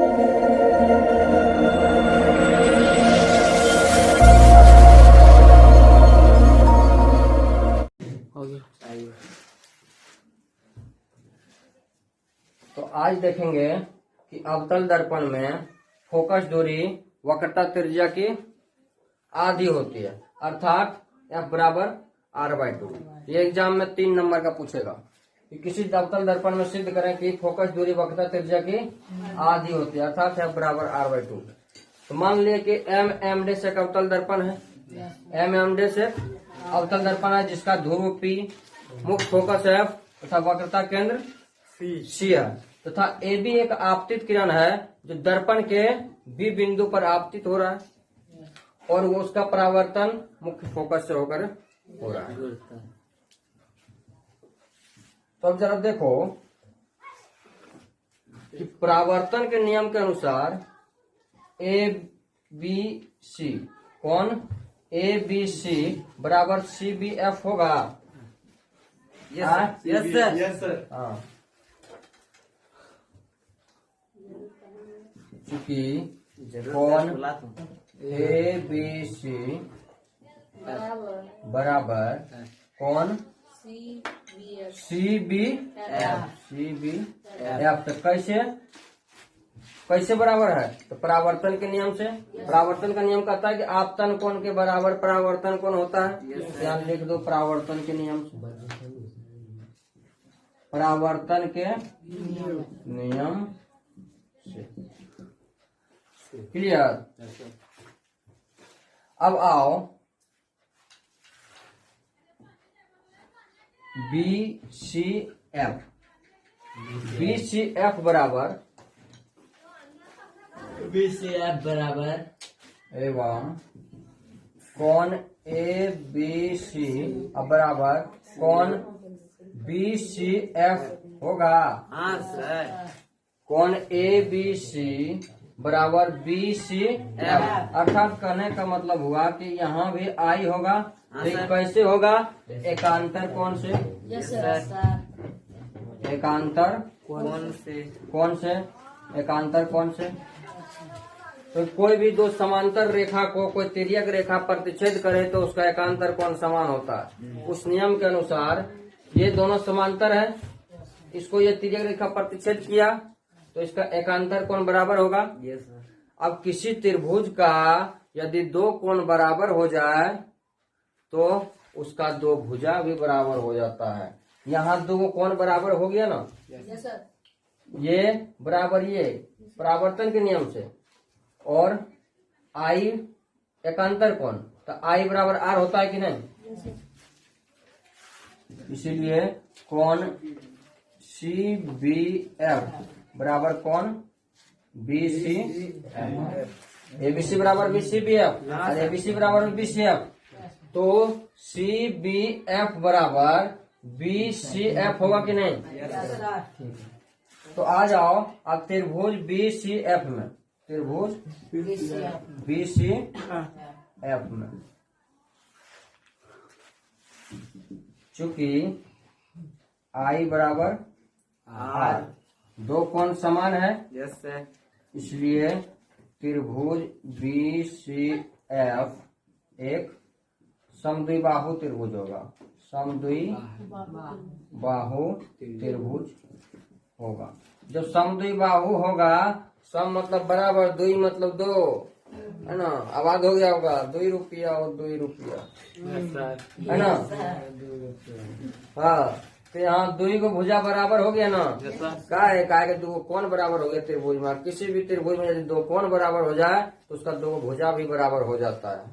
तो आज देखेंगे कि अवतल दर्पण में फोकस दूरी वक्रता त्रिज्या की आधी होती है, अर्थात F बराबर R/2। ये एग्जाम में 3 नंबर का पूछेगा कि किसी अवतल दर्पण में सिद्ध करें कि फोकस दूरी वक्रता त्रिज्या की आधी होती है, अर्थात F बराबर R/2। तो मान लिया कि M से एक अवतल दर्पण है, M से अवतल दर्पण है जिसका ध्रुव P, मुख्य फोकस F तथा वक्रता केंद्र C है, तथा AB एक आपतित किरण है जो दर्पण के B बिंदु पर आपतित हो रहा है और वो उसका परावर्तन मुख्य फोकस से होकर हो रहा है। तो अब जरा देखो कि परावर्तन के नियम के अनुसार ABC कौन ABC बराबर CBF होगा। Yes sir. हाँ, चूंकि कौन ABC बराबर कौन CBF। तो कैसे बराबर है? तो परावर्तन के नियम से। परावर्तन का नियम कहता है कि आपतन कोण के बराबर परावर्तन कोण होता है। यहाँ लिख दो परावर्तन के नियम से, परावर्तन के नियम से। क्लियर? अब आओ BCF बराबर एवं कौन ABC बराबर कौन BCF होगा। हाँ सर। कौन ABC बराबर BCF, अर्थात कहने का मतलब हुआ कि यहाँ भी I होगा। लेकिन कैसे होगा? एकांतर कोण से। एकांतर कौन से? एकांतर कौन से? तो कोई भी दो समांतर रेखा को कोई तिर्यक रेखा प्रतिच्छेद करे तो उसका एकांतर कोण समान होता है। उस नियम के अनुसार ये दोनों समांतर है, इसको ये तिर्यक रेखा प्रतिच्छेद किया तो इसका एकांतर कोण बराबर होगा। अब किसी त्रिभुज का यदि दो कोण बराबर हो जाए तो उसका दो भुजा भी बराबर हो जाता है। यहाँ दो कोण बराबर हो गया ना, ये बराबर ये परावर्तन के नियम से, और I एकांतर कोण, तो I बराबर R होता है कि नहीं। इसीलिए कोण CBF बराबर कौन BCF। ABC बराबर BCBF और ABC बराबर BCF, तो CBF बराबर BCF होगा कि नहीं। ठीक है, तो आ जाओ अब त्रिभुज BCF में, त्रिभुज BCF में चूंकि I बराबर R, दो कोण समान है। Yes sir. इसलिए त्रिभुज BCF एक समद्विबाहु त्रिभुज होगा। समद्विबाहु त्रिभुज होगा। जब समद्विबाहु होगा, सम मतलब बराबर, दुई मतलब दो, है ना। आवाज हो गया होगा, 2 रुपया और 2 रुपया, है ना। हाँ, तो यहाँ 2 को भुजा बराबर हो गया ना। का है दो कोण बराबर हो गया त्रिभुज में। किसी भी त्रिभुज में यदि दो कोण बराबर हो जाए तो उसका दो भुजा भी बराबर हो जाता है।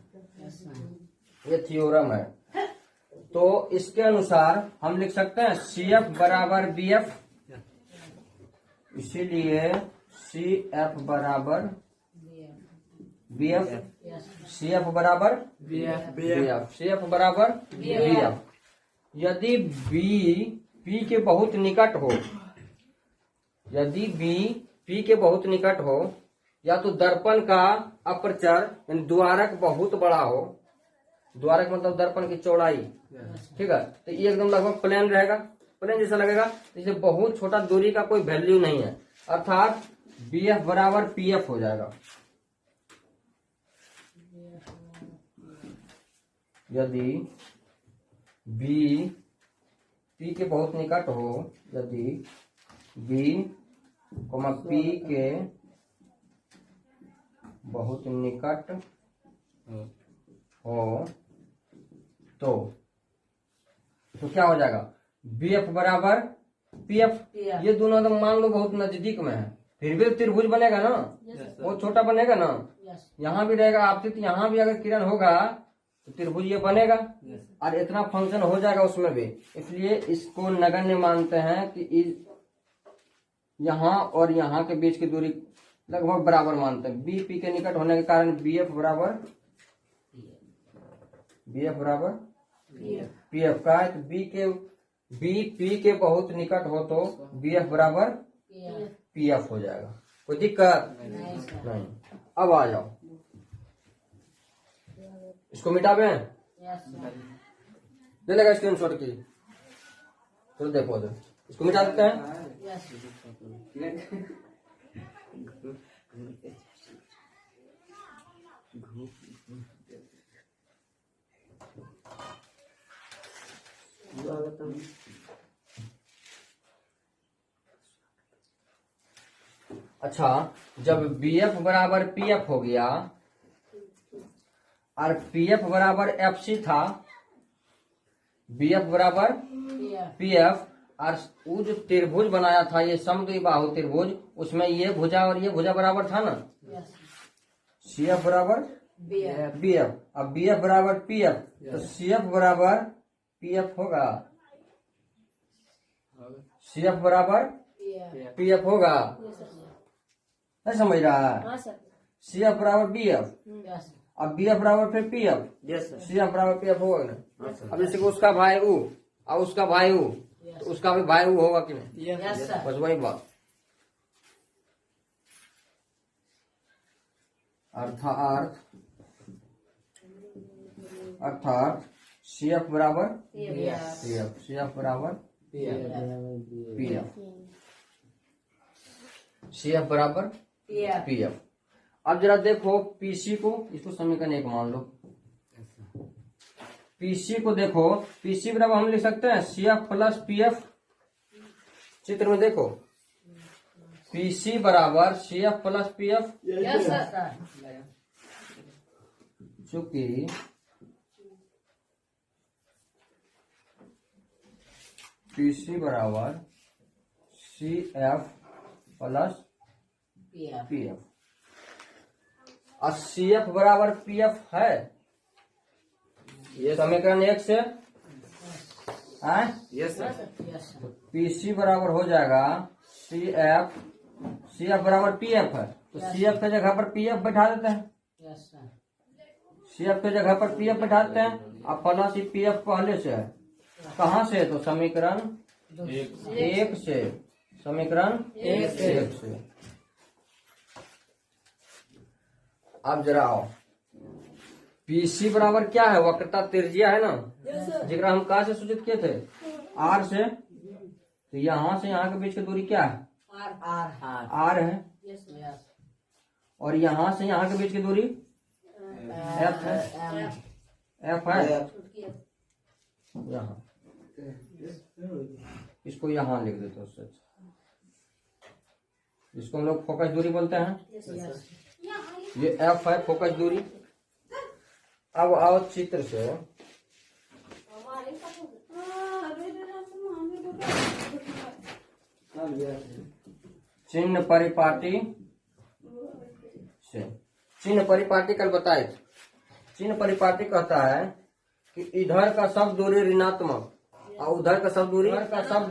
ये थ्योरम है। तो इसके अनुसार हम लिख सकते हैं CF बराबर BF, इसीलिए CF बराबर BF, CF बराबर BF, CF बराबर BF। यदि B P के बहुत निकट हो, यदि B P के बहुत निकट हो, या तो दर्पण का अपर्चर यानी द्वारक बहुत बड़ा हो, द्वारक मतलब दर्पण की चौड़ाई, ठीक है, तो ये एकदम लगभग प्लेन रहेगा, प्लेन जैसा लगेगा। जैसे बहुत छोटा दूरी का कोई वैल्यू नहीं है, अर्थात बी एफ बराबर पी एफ हो जाएगा। यदि बी पी के बहुत निकट हो, यदि बी कोमा पी के बहुत निकट हो तो क्या हो जाएगा? बी एफ बराबर पी एफ। ये दोनों तो मान लो बहुत नजदीक में है, फिर भी त्रिभुज बनेगा ना, बहुत छोटा बनेगा ना। यहाँ भी रहेगा आपसे, तो यहाँ भी अगर किरण होगा तो त्रिभुज ये बनेगा, और इतना फंक्शन हो जाएगा उसमें भी। इसलिए इसको नगण्य मानते हैं कि यहाँ और यहाँ के बीच की दूरी लगभग बराबर मानते हैं। बी पी के निकट होने के कारण बी एफ बराबर पी एफ का है। तो बी पी के बहुत निकट हो तो बी एफ बराबर पी एफ हो जाएगा। कोई दिक्कत नहीं। अब आ जाओ, इसको मिटावे ले लेगा स्क्रीनशॉट की, तो देखो उधर इसको मिटा देते हैं। अच्छा, जब बी एफ बराबर पी एफ हो गया और पी एफ बराबर एफ सी था, बी एफ बराबर पी एफ, और वो जो त्रिभुज बनाया था ये समद्विबाहु त्रिभुज, उसमें ये भुजा और ये भुजा बराबर था ना। सी एफ बराबर बी एफ, अब बी एफ बराबर पी एफ, तो सी एफ बराबर पी एफ होगा, सी एफ बराबर पी एफ होगा। नहीं समझ रहा है? सी एफ बराबर बी एफ, अब बी एफ बराबर फिर पी एफ, सी एफ बराबर पी एफ होगा ना। अब जैसे उसका भाई ऊ और उसका भाई ऊ, तो उसका भी भाई ऊ होगा कि नहीं? बस वही बात। अर्थात सी एफ बराबर पी एफ, सी एफ बराबर पी एफ, सी एफ बराबर पी एफ। अब जरा देखो पीसी को, इसको समीकरण 1 मान लो। पीसी को देखो, पीसी बराबर हम लिख सकते हैं C F plus P F. चित्र में देखो, पीसी बराबर C F plus P F, चूंकि पीसी बराबर C F plus P F और सी एफ बराबर पी एफ है समीकरण 1 से। Yes sir. तो पीसी बराबर हो जाएगा सी एफ बराबर पी एफ है, तो सी एफ के जगह पर पी एफ बैठा देते हैं, सी एफ के जगह पर पी एफ बैठा देते हैं। अब प्लस ही पी एफ पहले से है, कहाँ से? तो समीकरण 1 से, समीकरण 1 से। अब जरा आओ, पीसी बराबर क्या है? वक्रता त्रिज्या है ना, जिसका हम कहाँ से सूचित किए थे? आर से। तो यहाँ से यहाँ के बीच की दूरी क्या है? आर है। और यहाँ से यहाँ के बीच की दूरी एफ है, एफ है यहाँ। इसको यहाँ लिख देते हैं, इसको हम लोग फोकस दूरी बोलते हैं। ये एफ है फोकस दूरी। अब आओ चित्र से, चिन्ह परिपाटी से, चिन्ह परिपाटी कल बताए थे। चिन्ह परिपाटी कहता है कि इधर का सब दूरी ऋणात्मक और उधर का सब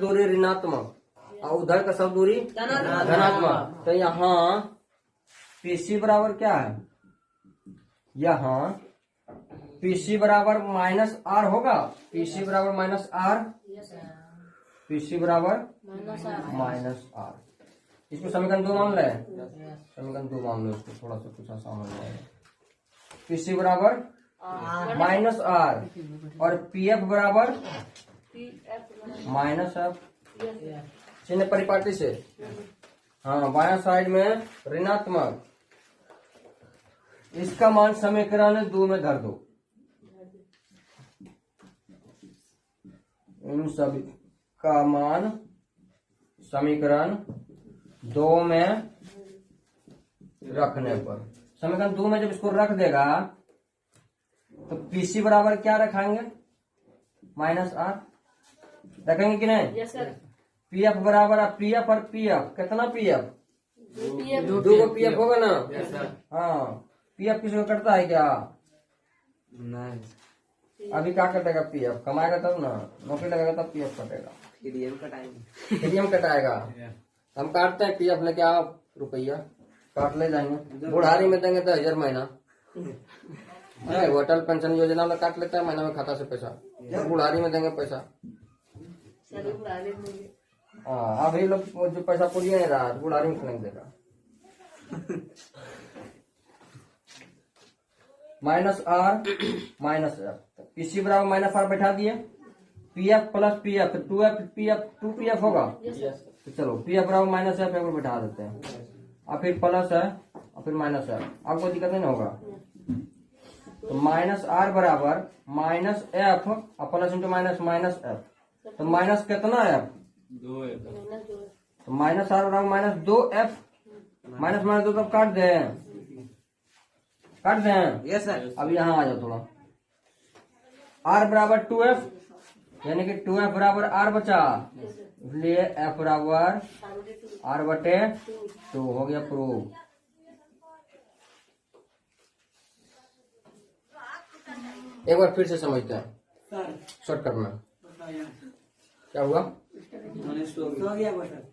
दूरी ऋणात्मक और उधर का सब दूरी धनात्मक। तो यहाँ पीसी बराबर क्या है? यहाँ पीसी बराबर माइनस आर होगा, पीसी बराबर माइनस आर, पीसी बराबर माइनस आर। इसको समीकरण 2 मान ले, समीकरण 2 मान लो, इसको थोड़ा सा कुछ आसान हो जाएगा। पीसी बराबर माइनस आर और पी एफ बराबर माइनस एफ। चिन्ह परिपाटी से हाँ बाया साइड में ऋणात्मक, इसका मान समीकरण 2 में धर दो। इन सभी का मान समीकरण 2 में रखने पर, समीकरण 2 में जब इसको रख देगा तो पीसी बराबर क्या रखेंगे, -r रखेंगे कि नहीं। Yes sir. पीएफ बराबर पीएफ और पीएफ कितना, पीएफ पीएफ 2 को पीएफ होगा ना। Yes sir. हाँ पीएफ किसी को कटता है क्या, नहीं अभी क्या कटेगा, पीएफ कमाएगा तब ना, नौकरी लगेगा तब पीएफ कटेगा, पीडीएम का टाइम प्रीमियम कटाएगा। हम काटते हैं पीएफ लेके आओ, रुपया काट ले जाएंगे, बुढ़ारी में देंगे 10,000 महीना। नहीं, वो अटल पेंशन योजना में काट लेता है महीना में खाता से पैसा, बुढ़ारी में देंगे पैसा। सर बुढ़ा लेंगे। हाँ अभी लोग जो पैसा पूरी नहीं रहा तो बुढ़ारी में नहीं देगा। -r -f, पीसी बराबर -r बैठा दिए, पीएफ प्लस पीएफ 2 पीएफ होगा। तो चलो पीएफ बराबर -f एक बैठा देते हैं, और फिर प्लस है और फिर -f, आपको दिक्कत नहीं होगा। तो -r बराबर -f और प्लस इंटू -f, तो माइनस कितना है, तो -r बराबर -2f, -2 तब काट दें। Yes sir. अब यहाँ आ जाओ थोड़ा, r बराबर 2f, यानी कि 2f बराबर r बचा, इसलिए f बराबर r बटे 2 हो गया प्रूव। एक बार फिर से समझते हैं शॉर्टकट में, क्या हुआ,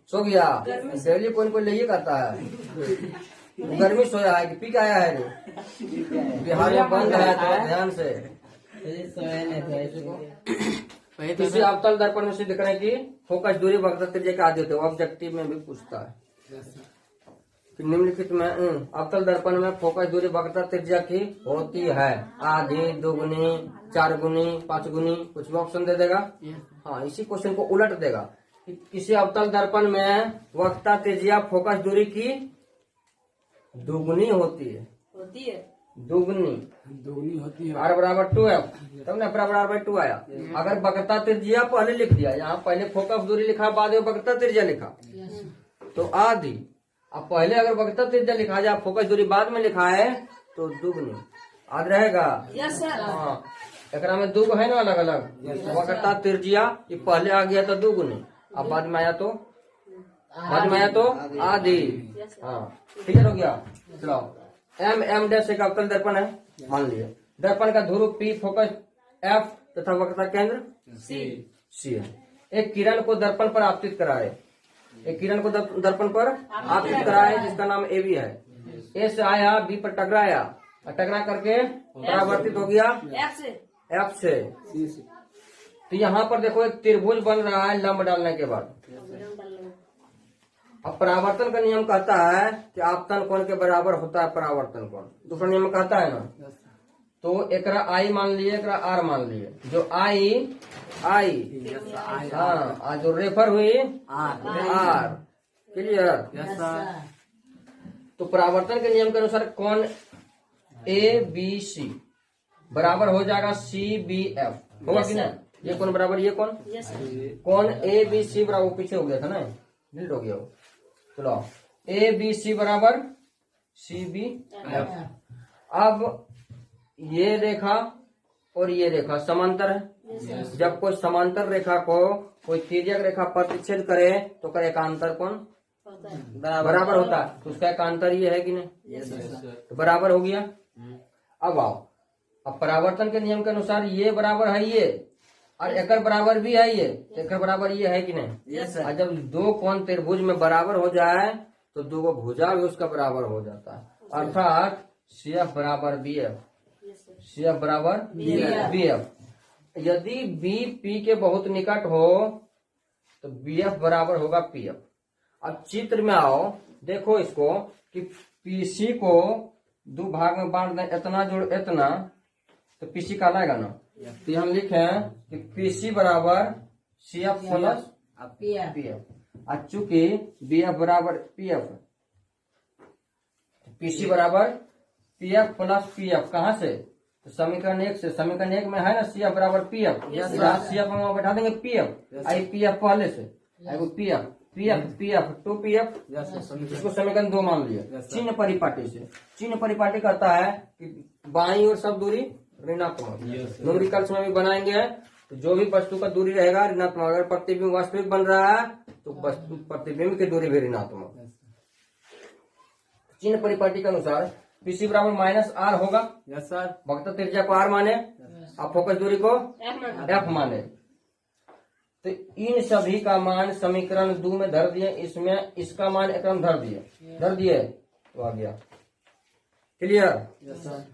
सो गया। डेली कोई कोई ले करता है, गर्मी सोया है कि पी के आया है रे? बिहार में बंद है तो ध्यान से। किसी अवतल दर्पण में सिद्ध करें कि फोकस दूरी वक्रता त्रिज्या के आदि होते हैं, ऑब्जेक्टिव में भी पूछता है। निम्नलिखित में अवतल दर्पण में फोकस दूरी वक्रता त्रिज्या की होती है, आधी, 2 गुनी, 4 गुनी, 5 गुनी, कुछ भी ऑप्शन दे देगा। हाँ इसी क्वेश्चन को उलट देगा कि किसी अवतल दर्पण में वक्रता त्रिज्या फोकस दूरी की दुगुनी होती है, दुगुनी होती है। r बराबर 2f, तब ना बराबर 2 आया। अगर वक्रता त्रिज्या पहले लिख दिया, यहाँ पहले फोकस दूरी लिखा, बाद में वक्रता त्रिज्या लिखा, तो आधी। अब पहले अगर वक्रता त्रिज्या लिखा जाए, फोकस दूरी बाद में लिखा है तो दुगुनी याद रहेगा। Yes sir. हाँ एकरा में 2 है ना अलग अलग, वक्रता त्रिज्या ये पहले आ गया तो दुगुनी, अब बाद में आया तो आधी। हाँ ठीक है हो गया। चलो m डैश एक अवतल दर्पण है, मान लिए दर्पण का ध्रुव P, फोकस F तथा वक्रता केंद्र C है। एक किरण को दर्पण पर आपतित कराए, एक किरण को दर्पण पर आपतित कराए जिसका नाम AB है। A से आया B पर टकराया, और टकरा करके परावर्तित हो गया F से। तो यहाँ पर देखो एक त्रिभुज बन रहा है लंब डालने के बाद। अब परावर्तन का नियम कहता है कि आपतन कोण के बराबर होता है परावर्तन कोण, दूसरा नियम कहता है ना। तो एकरा I मान लिए, एकरा R मान लिए, जो I हाँ जो रेफर हुई R, क्लियर। तो परावर्तन के नियम के अनुसार कोण ABC बराबर हो जाएगा CBF, होगा कि नहीं। ये कोण बराबर ये कोण, कोण ABC बराबर, पीछे हो गया था ना, डिलीट हो गया वो। चलो ABC बराबर CBF। अब ये रेखा और ये रेखा समांतर है। जब कोई समांतर रेखा को कोई तिर्यक रेखा प्रतिच्छेद करे तो कर एकांतर कोण बराबर होता है, तो उसका एकांतर ये है कि नहीं, तो बराबर हो गया। अब आओ, अब परावर्तन के नियम के अनुसार ये बराबर है ये, और एकर बराबर भी है ये, एकर बराबर ये है कि नहीं। और जब 2 कोण त्रिभुज में बराबर हो जाए तो 2 भुजा भी उसका बराबर हो जाता है, अर्थात CF बराबर BF, CF बराबर BF। यदि B P के बहुत निकट हो तो BF बराबर होगा PF। अब चित्र में आओ, देखो इसको कि PC को 2 भाग में बांट दें, इतना जोड़ इतना, तो PC का लाएगा ना। तो हम लिखे कि PC बराबर CF प्लस PF। और चूंकि बी एफ बराबर पी एफ, पीसी बराबर P F plus P F, कहाँ से? तो समीकरण 1 से। समीकरण 1 में है ना सी एफ बराबर पी एफ, सी एफ हम वहाँ बैठा देंगे P F, I P F पहले से, I P F P F P F two P F, इसको समीकरण 2 मान लिया। चिन्ह परिपाटी से, चिन्ह परिपाटी कहता है कि बाईं ओर सब दूरी ऋणात्मक, न्यूमेरिकल्स में भी बनाएंगे। तो जो भी वस्तु का दूरी रहेगा ऋणात्मक, अगर प्रतिबिंब वास्तविक बन रहा है तो वस्तु प्रतिबिंब की दूरी भी ऋणात्मक। चिन्ह परिपाटी के अनुसार पीसी बराबर माइनस आर होगा। Yes sir. वक्रता त्रिज्या को आर माने, अब फोकस दूरी को एफ माने। तो इन सभी का मान समीकरण 2 में धर दिए, इसमें इसका मान एकदम धर दिए तो आ गया। क्लियर? Yes sir.